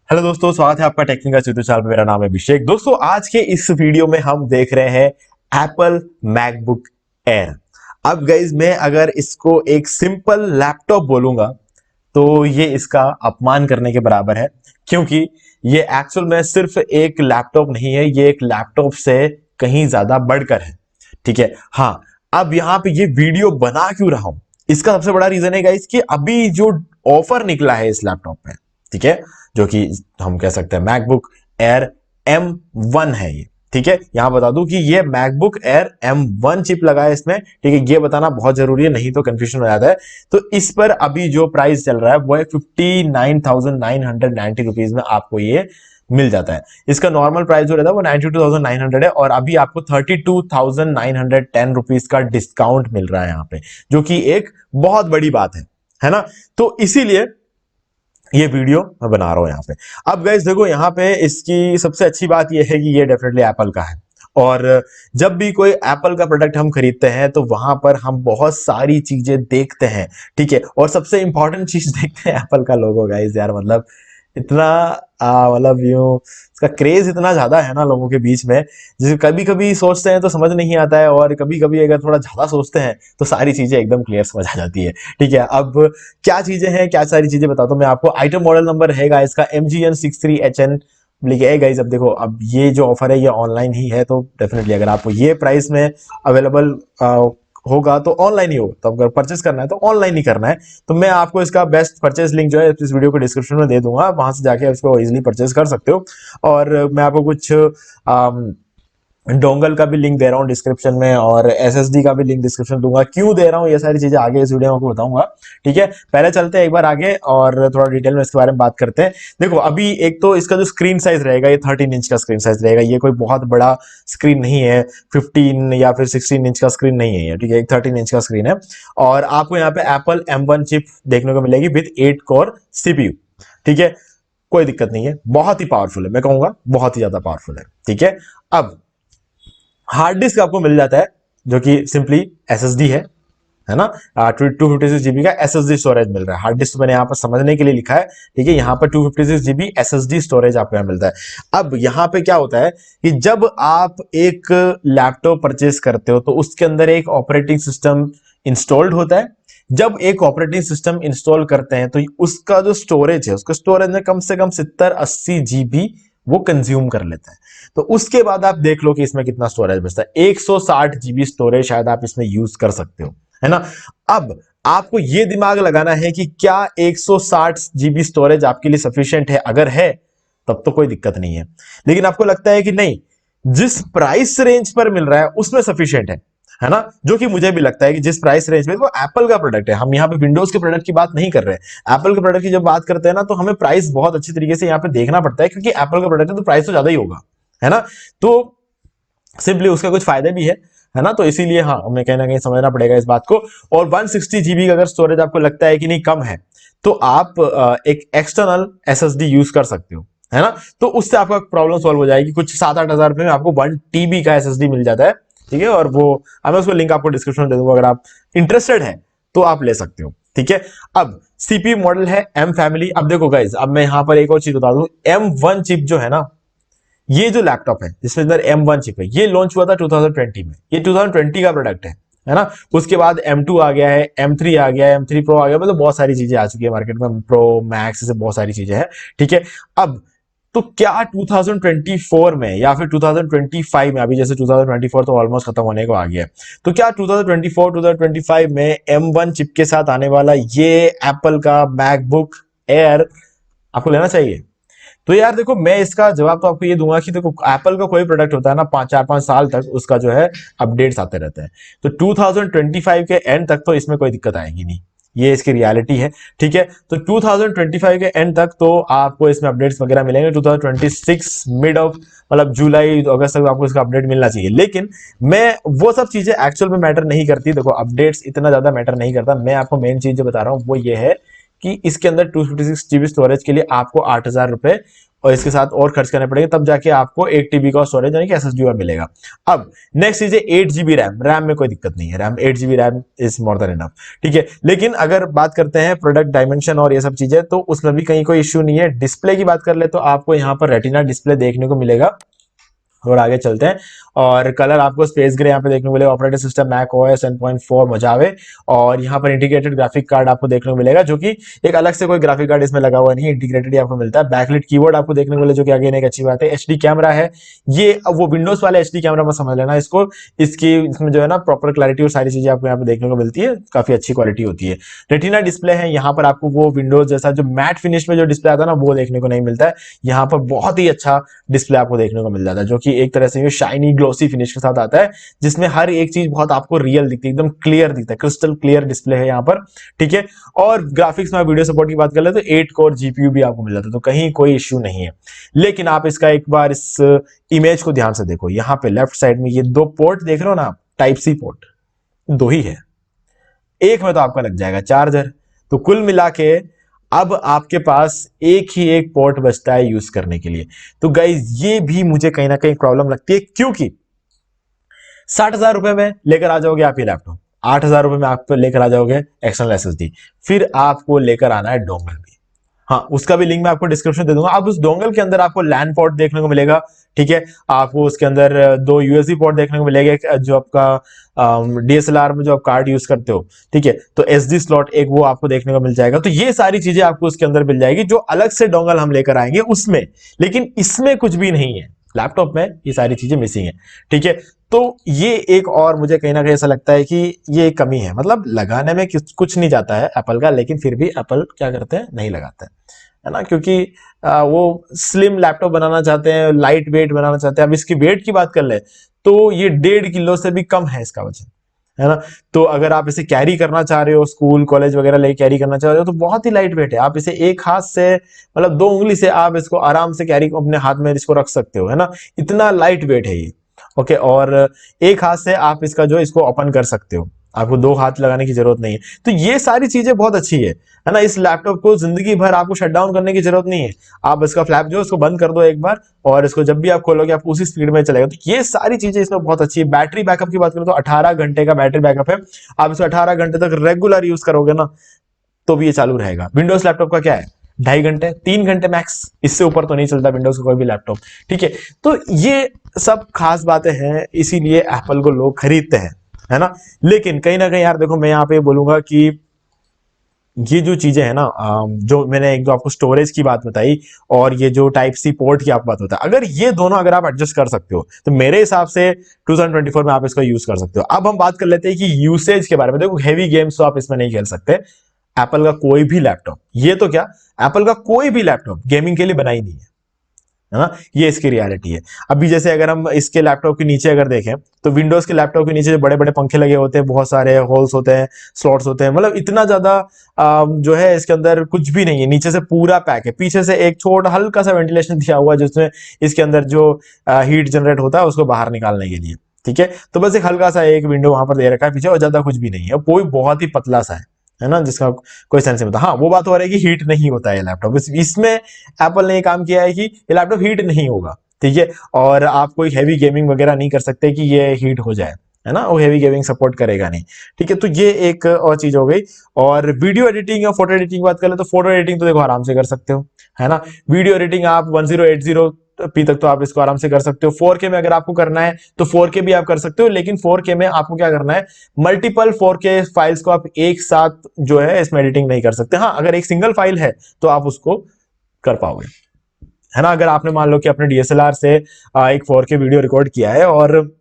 Hello दोस्तों, स्वागत है आपका टेक्निकल यूट्यूब चैनल पे। मेरा नाम है अभिषेक। दोस्तों, आज के इस वीडियो में हम देख रहे हैं एप्पल मैकबुक एयर। अब गाइज, मैं अगर इसको एक सिंपल लैपटॉप बोलूंगा तो ये इसका अपमान करने के बराबर है, क्योंकि ये एक्चुअल में सिर्फ एक लैपटॉप नहीं है, ये एक लैपटॉप से कहीं ज्यादा बढ़कर है। ठीक है। हाँ, अब यहां पे ये वीडियो बना क्यों रहा हूं, इसका सबसे बड़ा रीजन है गाइज कि अभी जो ऑफर निकला है इस लैपटॉप में, ठीक है, जो कि हम कह सकते हैं मैकबुक एयर M1 है ये। ठीक है, यहां बता दूं कि ये मैकबुक एयर M1 चिप लगा है इसमें। ठीक है, ये बताना बहुत जरूरी है, नहीं तो कंफ्यूजन हो जाता है। तो इस पर अभी जो प्राइस चल रहा है वो है 59,990 रुपीज में आपको ये मिल जाता है। इसका नॉर्मल प्राइस जो रहता है वो 92,900 है, और अभी आपको 32,910 रुपीज का डिस्काउंट मिल रहा है यहाँ पे, जो कि एक बहुत बड़ी बात है ना। तो इसीलिए ये वीडियो मैं बना रहा हूं यहाँ पे। अब गाइस देखो, यहाँ पे इसकी सबसे अच्छी बात ये है कि ये डेफिनेटली एप्पल का है, और जब भी कोई एप्पल का प्रोडक्ट हम खरीदते हैं तो वहां पर हम बहुत सारी चीजें देखते हैं। ठीक है, और सबसे इंपॉर्टेंट चीज देखते हैं एप्पल का लोगो। गाइस यार, मतलब इतना मतलब यूं इसका क्रेज इतना ज्यादा है ना लोगों के बीच में, जिसे कभी कभी सोचते हैं तो समझ नहीं आता है, और कभी कभी अगर थोड़ा ज्यादा सोचते हैं तो सारी चीजें एकदम क्लियर समझ आ जाती है। ठीक है, अब क्या चीजें हैं, क्या सारी चीजें बताता हूं मैं आपको। आइटम मॉडल नंबर रहेगा इसका MGN63HN लिखे है। गाइस अब देखो, अब ये जो ऑफर है ये ऑनलाइन ही है, तो डेफिनेटली अगर आपको ये प्राइस में अवेलेबल होगा तो ऑनलाइन ही होगा। तो अगर परचेस करना है तो ऑनलाइन ही करना है। तो मैं आपको इसका बेस्ट परचेस लिंक जो है इस वीडियो को डिस्क्रिप्शन में दे दूंगा, वहां से जाके इसको इजीली परचेस कर सकते हो। और मैं आपको कुछ डोंगल का भी लिंक दे रहा हूँ डिस्क्रिप्शन में, और SSD का भी लिंक डिस्क्रिप्शन दूंगा। क्यों दे रहा हूँ ये सारी चीजें आगे इस वीडियो में आपको बताऊंगा। ठीक है, पहले चलते हैं एक बार आगे और थोड़ा डिटेल में इसके बारे में बात करते हैं। देखो, अभी एक तो इसका जो स्क्रीन साइज रहेगा ये 13 इंच का स्क्रीन साइज रहेगा। ये कोई बहुत बड़ा स्क्रीन नहीं है, 15 या फिर 16 इंच का स्क्रीन नहीं है ये। ठीक है, एक 13 इंच का स्क्रीन है, और आपको यहाँ पे एप्पल M1 चिप देखने को मिलेगी विद 8 कोर CPU। ठीक है, कोई दिक्कत नहीं है, बहुत ही पावरफुल है, मैं कहूंगा बहुत ही ज्यादा पावरफुल है। ठीक है, अब हार्ड डिस्क आपको मिल जाता है जो कि सिंपली SSD है ना। 256 GB का SSD स्टोरेज मिल रहा है। हार्ड डिस्क मैंने यहाँ पर समझने के लिए लिखा है। ठीक है, यहाँ पर 256 GB SSD स्टोरेज आपको यहाँ मिलता है। अब यहाँ पे क्या होता है कि जब आप एक लैपटॉप परचेस करते हो तो उसके अंदर एक ऑपरेटिंग सिस्टम इंस्टॉल्ड होता है। जब एक ऑपरेटिंग सिस्टम इंस्टॉल करते हैं तो उसका जो स्टोरेज है, उसका स्टोरेज में कम से कम 70-80 GB वो कंज्यूम कर लेता है। तो उसके बाद आप देख लो कि इसमें कितना स्टोरेज बचता है। 160 GB स्टोरेज शायद आप इसमें यूज कर सकते हो, है ना। अब आपको ये दिमाग लगाना है कि क्या 160 GB स्टोरेज आपके लिए सफिशिएंट है। अगर है तब तो कोई दिक्कत नहीं है, लेकिन आपको लगता है कि नहीं, जिस प्राइस रेंज पर मिल रहा है उसमें सफिशिएंट है ना, जो कि मुझे भी लगता है कि जिस प्राइस रेंज में, वो एप्पल का प्रोडक्ट है, हम यहाँ पे विंडोज के प्रोडक्ट की बात नहीं कर रहे हैं। एप्पल के प्रोडक्ट की जब बात करते हैं ना, तो हमें प्राइस बहुत अच्छी तरीके से यहाँ पे देखना पड़ता है, क्योंकि एप्पल का प्रोडक्ट है तो प्राइस तो ज्यादा ही होगा, है ना। तो सिंपली उसका कुछ फायदे भी है ना। तो इसीलिए हाँ, हमें कहीं ना कहीं समझना पड़ेगा इस बात को। और 160 GB का अगर स्टोरेज आपको लगता है कि नहीं कम है, तो आप एक एक्सटर्नल SSD यूज कर सकते हो, है ना। तो उससे आपका प्रॉब्लम सॉल्व हो जाएगी। कुछ 7-8 हजार रुपए में आपको 1 TB का SSD मिल जाता है। ठीक है, और वो मैं उसको लिंक आपको डिस्क्रिप्शन में दे दूंगा, अगर आप इंटरेस्टेड है तो आप ले सकते हो। ठीक है, अब CPU मॉडल है M फैमिली। अब देखो गाइज, अब मैं यहां पर एक और चीज बता दूं, M1 चिप जो है ना, ये जो लैपटॉप है जिसमें अंदर M1 चिप है, ये लॉन्च हुआ था 2020 में। ये 2020 का प्रोडक्ट है ना। उसके बाद M2 आ गया है, M3 आ गया है, M3 Pro आ गया, मतलब बहुत सारी चीजें आ चुकी है मार्केट में, प्रो मैक्स से बहुत सारी चीजें हैं। ठीक है, अब तो क्या 2024 में या फिर 2025 में, अभी जैसे 2024 तो ऑलमोस्ट खत्म होने को आ गया है, तो क्या 2024-2025 में M1 चिप के साथ आने वाला ये एप्पल का मैकबुक एयर आपको लेना चाहिए? तो यार देखो, मैं इसका जवाब तो आपको ये दूंगा कि देखो, एप्पल का कोई प्रोडक्ट होता है ना, 4-5 साल तक उसका जो है अपडेट्स आते रहते हैं। तो 2025 के एंड तक तो इसमें कोई दिक्कत आएगी नहीं, ये इसकी रियलिटी है। ठीक है, तो 2025 के एंड तक तो आपको इसमें अपडेट्स वगैरह मिलेंगे। 2026 मिड ऑफ, मतलब जुलाई अगस्त तक आपको इसका अपडेट मिलना चाहिए। लेकिन मैं वो सब चीजें एक्चुअल में मैटर नहीं करती। देखो, अपडेट्स इतना ज्यादा मैटर नहीं करता। मैं आपको मेन चीज जो बता रहा हूँ वो ये है कि इसके अंदर 256 GB स्टोरेज के लिए आपको 8,000 रुपए और इसके साथ और खर्च करने पड़ेंगे, तब जाके आपको 1 TB का स्टोरेज यानी कि SSD और मिलेगा। अब नेक्स्ट चीज है 8 GB रैम। रैम में कोई दिक्कत नहीं है, RAM 8 GB RAM is more than enough, ठीक है। लेकिन अगर बात करते हैं प्रोडक्ट डायमेंशन और ये सब चीजें, तो उसमें भी कहीं कोई इश्यू नहीं है। डिस्प्ले की बात कर ले तो आपको यहाँ पर रेटिना डिस्प्ले देखने को मिलेगा। और आगे चलते हैं, और कलर आपको स्पेस ग्रे यहाँ पे देखने को मिलेगा। ऑपरेटिंग सिस्टम मैक OS 10.4 मजावे, और यहाँ पर इंटीग्रेटेड ग्राफिक कार्ड आपको देखने को मिलेगा, जो कि एक अलग से कोई ग्राफिक कार्ड इसमें लगा हुआ नहीं है, इंटीग्रेटेड ही आपको मिलता है। बैकलिट कीबोर्ड आपको देखने को मिले, जो कि अगेन एक अच्छी बात है। HD कैमरा है ये, अब वो विंडोज वाले HD कैमरा मत समझ लेना इसको, इसमें जो है ना प्रॉपर क्लैरिटी और सारी चीजें आपको यहाँ पे देखने को मिलती है, काफी अच्छी क्वालिटी होती है। रेटिना डिस्प्ले है, यहाँ पर आपको वो विंडोज जैसा जो मैट फिनिश में जो डिस्प्ले आता है ना, वो देखने को नहीं मिलता है। यहाँ पर बहुत ही अच्छा डिस्प्ले आपको देखने को मिल जाता है, जो कि एक तरह से शाइनी ग्लोसी फिनिश के साथ आता है, जिसमें हर एक चीज बहुत आपको रियल दिखती है, एकदम क्लियर दिखता है, क्रिस्टल क्लियर डिस्प्ले है यहाँ पर, ठीक है। और ग्राफिक्स में वीडियो सपोर्ट की बात कर ले तो 8 कोर GPU भी आपको मिल जाता है, तो कहीं कोई इश्यू नहीं है। लेकिन आप इसका एक बार इस इमेज को ध्यान से देखो, यहाँ पे लेफ्ट साइड में ये 2 पोर्ट देख रहे हो ना, टाइप सी पोर्ट 2 ही है, एक में तो आपका लग जाएगा चार्जर। तो कुल मिला के अब आपके पास एक ही एक पोर्ट बचता है यूज करने के लिए। तो गाइज ये भी मुझे कहीं ना कहीं प्रॉब्लम लगती है, क्योंकि 60,000 रुपए में लेकर आ जाओगे आप ये लैपटॉप, 8,000 रुपए में आप लेकर आ जाओगे एक्सटर्नल SSD, फिर आपको लेकर आना है डोंगल भी। हाँ, उसका भी लिंक मैं आपको डिस्क्रिप्शन दे दूंगा। अब उस डोंगल के अंदर आपको लैन पोर्ट देखने को मिलेगा, ठीक है। आपको उसके अंदर 2 USB पोर्ट देखने को मिलेगा, जो आपका DSLR में जो आप कार्ड यूज करते हो, ठीक है। तो SD स्लॉट एक वो आपको देखने को मिल जाएगा। तो ये सारी चीजें आपको उसके अंदर मिल जाएगी, जो अलग से डोंगल हम लेकर आएंगे उसमें। लेकिन इसमें कुछ भी नहीं है, लैपटॉप में ये सारी चीजें मिसिंग है, ठीक है। तो ये एक और मुझे कहीं ना कहीं ऐसा लगता है कि ये एक कमी है, मतलब लगाने में कुछ नहीं जाता है एप्पल का, लेकिन फिर भी एप्पल क्या करते हैं, नहीं लगाते है ना, क्योंकि वो स्लिम लैपटॉप बनाना चाहते हैं, लाइट वेट बनाना चाहते हैं। अब इसकी वेट की बात कर ले तो ये 1.5 किलो से भी कम है इसका वजन, है ना। तो अगर आप इसे कैरी करना चाह रहे हो, स्कूल कॉलेज वगैरह ले कैरी करना चाह रहे हो, तो बहुत ही लाइट वेट है। आप इसे एक हाथ से, मतलब 2 उंगली से आप इसको आराम से कैरी अपने हाथ में इसको रख सकते हो, है ना, इतना लाइट वेट है ये, ओके। और एक हाथ से आप इसका जो इसको ओपन कर सकते हो, आपको 2 हाथ लगाने की जरूरत नहीं है। तो ये सारी चीजें बहुत अच्छी है ना। इस लैपटॉप को जिंदगी भर आपको शट डाउन करने की जरूरत नहीं है। आप इसका फ्लैप जो है उसको बंद कर दो एक बार, और इसको जब भी आप खोलोगे आप उसी स्पीड में चलेगा। तो ये सारी चीजें इसमें बहुत अच्छी है। बैटरी बैकअप की बात करें तो 18 घंटे का बैटरी बैकअप है। आप इसको 18 घंटे तक रेगुलर यूज करोगे ना, तो भी ये चालू रहेगा। विंडोज लैपटॉप का क्या है, 2.5 घंटे 3 घंटे मैक्स, इससे ऊपर तो नहीं चलता विंडोज का कोई भी लैपटॉप, ठीक है। तो ये सब खास बातें हैं, इसीलिए एप्पल को लोग खरीदते हैं, है ना। लेकिन कहीं ना कहीं यार देखो, मैं यहाँ पे बोलूंगा कि ये जो चीजें हैं ना, जो मैंने एक दो आपको स्टोरेज की बात बताई, और ये जो टाइप सी पोर्ट की आपको बात बताई, अगर ये दोनों अगर आप एडजस्ट कर सकते हो, तो मेरे हिसाब से 2024 में आप इसका यूज कर सकते हो। अब हम बात कर लेते हैं कि यूसेज के बारे में। देखो, हैवी गेम्स तो आप इसमें नहीं खेल सकते। एप्पल का कोई भी लैपटॉप, ये तो क्या, एप्पल का कोई भी लैपटॉप गेमिंग के लिए बना ही नहीं है ना, ये इसकी रियलिटी है। अभी जैसे अगर हम इसके लैपटॉप के नीचे अगर देखें, तो विंडोज के लैपटॉप के नीचे जो बड़े बड़े पंखे लगे होते हैं, बहुत सारे होल्स होते हैं, स्लॉट्स होते हैं, मतलब इतना ज्यादा जो है इसके अंदर कुछ भी नहीं है। नीचे से पूरा पैक है, पीछे से एक छोटा हल्का सा वेंटिलेशन दिया हुआ है, जिसमें इसके अंदर जो हीट जनरेट होता है उसको बाहर निकालने के लिए, ठीक है। तो बस एक हल्का सा एक विंडो वहां पर दे रखा है पीछे, और ज्यादा कुछ भी नहीं है, कोई बहुत ही पतला सा है ना, जिसका कोई सेंस नहीं होता। हाँ, वो बात हो रही है कि हीट नहीं होता है लैपटॉप, इसमें एप्पल ने ये काम किया है कि ये लैपटॉप हीट नहीं होगा, ठीक है। और आप कोई हैवी गेमिंग वगैरह नहीं कर सकते कि ये हीट हो जाए, है ना, वो हैवी गेमिंग सपोर्ट करेगा नहीं, ठीक है। तो ये एक और चीज हो गई। और वीडियो एडिटिंग और फोटो एडिटिंग की बात करें तो फोटो एडिटिंग तो देखो आराम से कर सकते हो, है ना। वीडियो एडिटिंग आप 1080p तक तो आप इसको आराम से कर सकते हो। 4K में अगर आपको करना है तो 4K भी आप कर सकते हो, लेकिन 4K में आपको क्या करना है, मल्टीपल 4K फाइल्स को आप एक साथ जो है इसमें एडिटिंग नहीं कर सकते। हाँ, अगर एक सिंगल फाइल है तो आप उसको कर पाओगे, है ना। अगर आपने मान लो कि अपने DSLR से एक 4K वीडियो रिकॉर्ड किया है और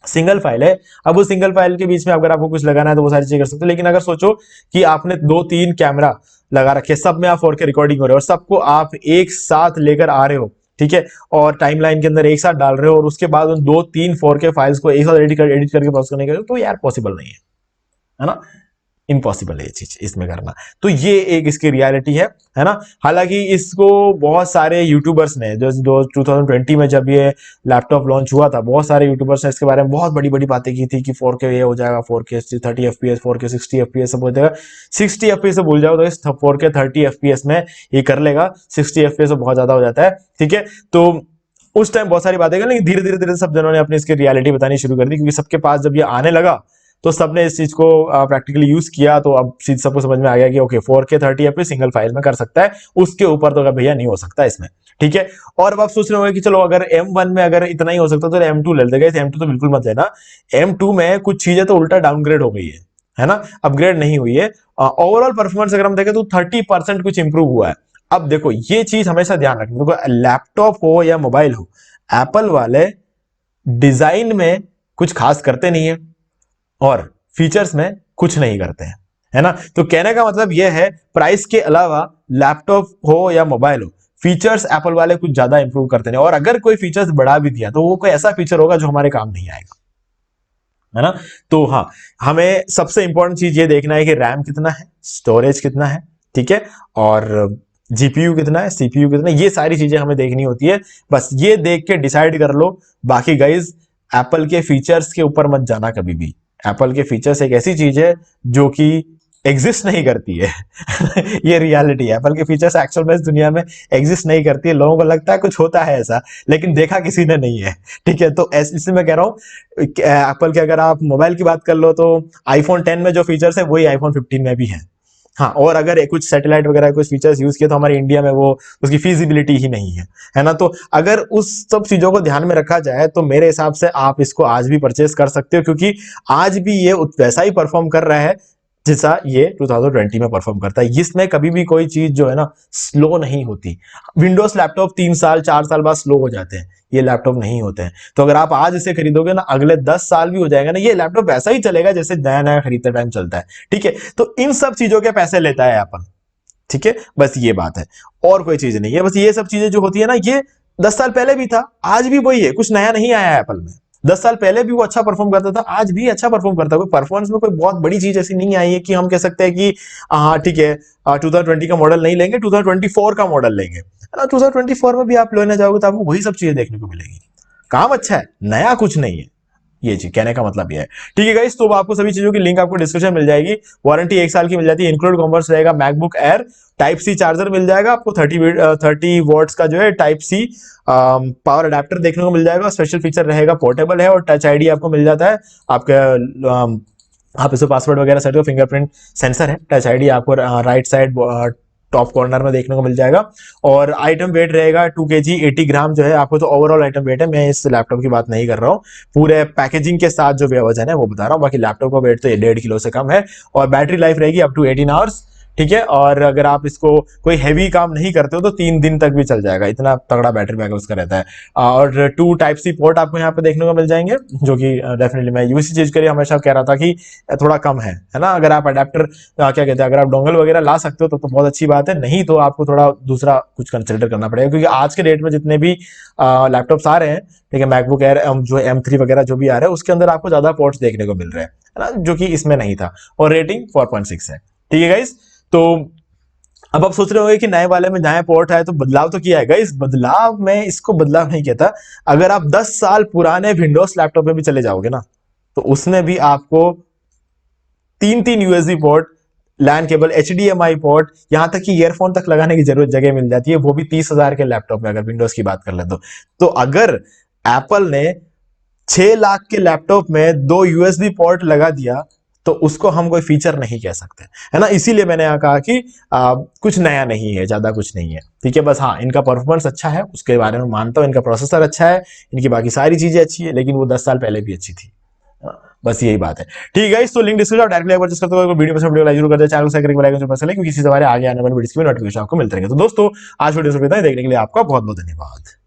सिंगल फाइल है, अब उस सिंगल फाइल के बीच में अगर आपको कुछ लगाना है तो वो सारी चीजें कर सकते हो। लेकिन अगर सोचो कि आपने 2-3 कैमरा लगा रखे, सब में आप 4K रिकॉर्डिंग हो रहे हो और सबको आप एक साथ लेकर आ रहे हो, ठीक है, और टाइमलाइन के अंदर एक साथ डाल रहे हो, और उसके बाद उन 2-3 4K फाइल्स को एक साथ एडिट करके पोस्ट करने के, तो यार पॉसिबल नहीं है ना। इम्पॉसिबल है ये चीज इसमें करना। तो ये एक इसकी रियलिटी है ना। हालांकि इसको बहुत सारे यूट्यूबर्स ने जो 2020 में जब ये लैपटॉप लॉन्च हुआ था, बहुत सारे यूट्यूबर्स ने इसके बारे में बहुत बड़ी बड़ी बातें की थी कि 4K ये हो जाएगा, 4K 30 FPS, 4K 60 FPS सब हो जाएगा। 60 FPS से भूल जाओ तो इस 4K 30 FPS में ये कर लेगा, 60 FPS तो बहुत ज्यादा हो जाता है, ठीक है। तो उस टाइम बहुत सारी बातें कर, लेकिन धीरे धीरे धीरे सब जनों ने अपनी इसकी रियलिटी बतानी शुरू कर दी, क्योंकि सबके पास जब ये आने लगा तो सबने इस चीज को प्रैक्टिकली यूज किया। तो अब चीज सबको समझ में आ गया कि okay 4K 30 FPS single file में कर सकता है, उसके ऊपर तो भैया नहीं हो सकता इसमें, ठीक है। और अब आप सोच रहे होंगे कि चलो अगर M1 में अगर इतना ही हो सकता तो M2 ले लेगा। M2 तो बिल्कुल मत लेना। M2 में कुछ चीजें तो उल्टा डाउनग्रेड हो गई है ना, अपग्रेड नहीं हुई है। ओवरऑल परफॉर्मेंस अगर हम देखें तो 30% कुछ इंप्रूव हुआ है। अब देखो ये चीज हमेशा ध्यान रखना, देखो लैपटॉप हो या मोबाइल हो, एप्पल वाले डिजाइन में कुछ खास करते नहीं है और फीचर्स में कुछ नहीं करते हैं, है ना। तो कहने का मतलब यह है प्राइस के अलावा लैपटॉप हो या मोबाइल हो, फीचर्स एप्पल वाले कुछ ज्यादा इंप्रूव करते हैं। और अगर कोई फीचर्स बढ़ा भी दिया तो वो कोई ऐसा फीचर होगा जो हमारे काम नहीं आएगा, है ना। तो हाँ, हमें सबसे इंपॉर्टेंट चीज ये देखना है कि रैम कितना है, स्टोरेज कितना है, ठीक है, और जीपीयू कितना है, सीपीयू कितना है, ये सारी चीजें हमें देखनी होती है। बस ये देख के डिसाइड कर लो। बाकी गाइज एप्पल के फीचर्स के ऊपर मत जाना कभी भी। एप्पल के फीचर्स एक ऐसी चीज है जो कि एग्जिस्ट नहीं करती है ये रियलिटी है। एप्पल के फीचर्स एक्चुअल में इस दुनिया में एग्जिस्ट नहीं करती है। लोगों को लगता है कुछ होता है ऐसा, लेकिन देखा किसी ने नहीं है, ठीक है। तो इसलिए मैं कह रहा हूँ एप्पल के अगर आप मोबाइल की बात कर लो तो आईफोन 10 में जो फीचर्स है वही आईफोन 15 में भी है। हाँ, और अगर कुछ सैटेलाइट वगैरह कुछ फीचर्स यूज किए तो हमारे इंडिया में वो उसकी फीजिबिलिटी ही नहीं है ना। तो अगर उस सब चीजों को ध्यान में रखा जाए तो मेरे हिसाब से आप इसको आज भी परचेस कर सकते हो, क्योंकि आज भी ये वैसा ही परफॉर्म कर रहा है जैसा ये 2020 में परफॉर्म करता है। इसमें कभी भी कोई चीज जो है ना स्लो नहीं होती। विंडोज लैपटॉप 3 साल 4 साल बाद स्लो हो जाते हैं, ये लैपटॉप नहीं होते हैं। तो अगर आप आज इसे खरीदोगे ना, अगले 10 साल भी हो जाएगा ना, ये लैपटॉप ऐसा ही चलेगा जैसे नया नया खरीदते टाइम चलता है, ठीक है। तो इन सब चीजों के पैसे लेता है एप्पल, ठीक है, बस ये बात है, और कोई चीज नहीं है। बस ये सब चीजें जो होती है ना, ये 10 साल पहले भी था, आज भी वही है, कुछ नया नहीं आया है एप्पल में। 10 साल पहले भी वो अच्छा परफॉर्म करता था, आज भी अच्छा परफॉर्म करता है। कोई परफॉर्मेंस में कोई बहुत बड़ी चीज ऐसी नहीं आई है कि हम कह सकते हैं कि हाँ ठीक है 2020 का मॉडल नहीं लेंगे, 2024 का मॉडल लेंगे, है ना। 2024 में भी आप लेने जाओगे तो आपको वही सब चीजें देखने को मिलेगी। काम अच्छा है, नया कुछ नहीं है, ये चीज कहने का मतलब ये है, ठीक है गाइस। तो आपको सभी चीजों की लिंक आपको डिस्क्रिप्शन मिल जाएगी। वारंटी 1 साल की मिल जाती है, इंक्लूड कॉमर्स रहेगा, MacBook Air type C charger मिल जाएगा आपको, 30 वॉट्स का जो है टाइप सी पावर अडेप्टर देखने को मिल जाएगा। स्पेशल फीचर रहेगा, पोर्टेबल है, और टच आईडी आपको मिल जाता है। आपके आप इसे पासवर्ड वगैरह सेट हो, फिंगरप्रिंट सेंसर है, टच आईडी आपको राइट साइड टॉप कॉर्नर में देखने को मिल जाएगा। और आइटम वेट रहेगा 2 kg 80 ग्राम जो है आपको। तो ओवरऑल आइटम वेट है, मैं इस लैपटॉप की बात नहीं कर रहा हूँ, पूरे पैकेजिंग के साथ जो वजन है वो बता रहा हूँ। बाकी लैपटॉप का वेट तो ये 1.5 किलो से कम है। और बैटरी लाइफ रहेगी अप टू 18 आवर्स, ठीक है। और अगर आप इसको कोई हैवी काम नहीं करते हो तो 3 दिन तक भी चल जाएगा, इतना तगड़ा बैटरी बैकअप उसका रहता है। और 2 टाइप सी पोर्ट आपको यहाँ पे देखने को मिल जाएंगे, जो कि डेफिनेटली मैं यूसी चीज के लिए हमेशा कह रहा था कि थोड़ा कम है ना। अगर आप अडेप्टर क्या कहते हैं, अगर आप डोंगल वगैरह ला सकते हो तो बहुत अच्छी बात है, नहीं तो आपको थोड़ा दूसरा कुछ कंसिडर करना पड़ेगा। क्योंकि आज के डेट में जितने भी लैपटॉप्स आ रहे हैं, ठीक है, मैकबुक एयर जो M3 वगैरह जो भी आ रहे हैं, उसके अंदर आपको ज्यादा पोर्ट्स देखने को मिल रहे हैं, है ना, जो कि इसमें नहीं था। और रेटिंग 4.6 है, ठीक है गाइस। तो अब आप सोच रहे होंगे कि नए वाले में नया पोर्ट है तो बदलाव तो किया है। इस बदलाव में इसको बदलाव नहीं कहता। अगर आप 10 साल पुराने विंडोज लैपटॉप में भी चले जाओगे ना, तो उसमें भी आपको 3 USB port, LAN cable, HDMI port, यहां तक कि ईयरफोन तक लगाने की जरूरत जगह मिल जाती है, वो भी 30,000 के लैपटॉप में अगर विंडोज की बात कर ले तो अगर एप्पल ने 6 लाख के लैपटॉप में 2 यूएसबी पोर्ट लगा दिया तो उसको हम कोई फीचर नहीं कह सकते, है ना। इसीलिए मैंने यहाँ कहा कि कुछ नया नहीं है, ज्यादा कुछ नहीं है, ठीक है। बस हाँ, इनका परफॉर्मेंस अच्छा है, उसके बारे में मानता हूँ, इनका प्रोसेसर अच्छा है, इनकी बाकी सारी चीजें अच्छी है, लेकिन वो 10 साल पहले भी अच्छी थी। बस यही बात है, ठीक है। इस तो लिंक डिस्क्रिप्शन डायरेक्टली परचेस करते हो, वीडियो पसंद वीडियो लाइक जरूर कर दे, चैनल को सब्सक्राइब करके बेल आइकन क्योंकि इसी हमारे आगे आने वाले वीडियोस की नोटिफिकेशन आपको मिलते रहेंगे। तो दोस्तों आज वीडियो देखने के लिए आपका बहुत बहुत धन्यवाद।